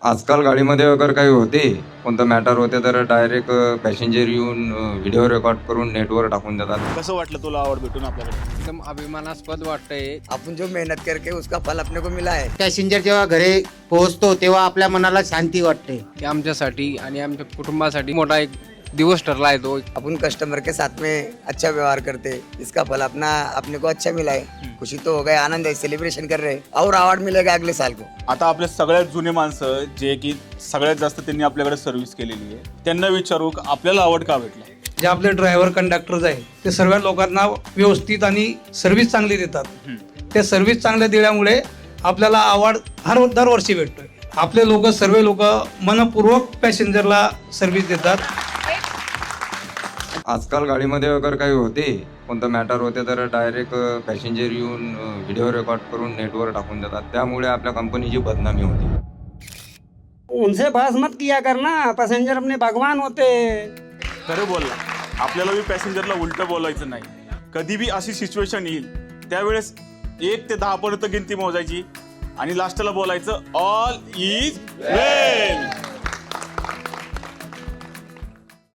आजकाल गाडीमध्ये अगर काही होते, कोणतं मॅटर होते तर डायरेक्ट पॅसेंजर येऊन व्हिडिओ रेकॉर्ड करून नेटवर टाकून देतात. कसं वाटलं तुला आवड भेटून आपल्याकडे? एकदम अभिमानास्पद वाटतंय. अपन जो मेहनत करके उसका फल अपने को मिला है. पॅसेंजर जेव्हा घरी पोहोचतो तेव्हा आपल्या मनाला शांती वाटते. की आमच्यासाठी आणि आमच्या कुटुंबासाठी मोठा एक दिवस ठरला आहे तो. अपन कस्टमर के साथ में अच्छा व्यवहार करते, इसका फल अपने को अच्छा मिला है. खुशी तो हो गए, आनंद है, सेलिब्रेशन कर रहे हैं और अवार्ड मिलेगा अगले साल को. आता आपले सगळ्यात जुने माणसं जे की सगळ्यात जास्त त्यांनी आपल्याकडे सर्व्हिस केलेली आहे, त्यांना विचारू का आपल्याला आवड का भेटला? जे आपले ड्रायव्हर कंडक्टर्स आहे ते सर्व लोकांना व्यवस्थित आणि सर्व्हिस चांगली देतात. ते सर्व्हिस चांगल्या दिल्यामुळे आपल्याला अवॉर्ड दरवर्षी भेटतोय. आपले लोक सर्व लोक मनपूर्वक पॅसेंजरला सर्व्हिस देतात. आजकाल गाडीमध्ये अगर काही होते, कोणतं मॅटर होते तर डायरेक्ट पॅसेंजर येऊन व्हिडिओ रेकॉर्ड करून नेटवर टाकून देतात. त्यामुळे आपल्या कंपनीची बदनामी होती. उनसे बहस मत किया करना, पैसेंजर अपने भगवान होते. खरं बोलला, आपल्याला बी पॅसेंजरला उलट बोलायचं नाही. कधी बी अशी सिच्युएशन येईल त्यावेळेस 1 ते 10 पर्यंत गिनती मोजायची आणि लास्टला बोलायचं ऑल इज वेल.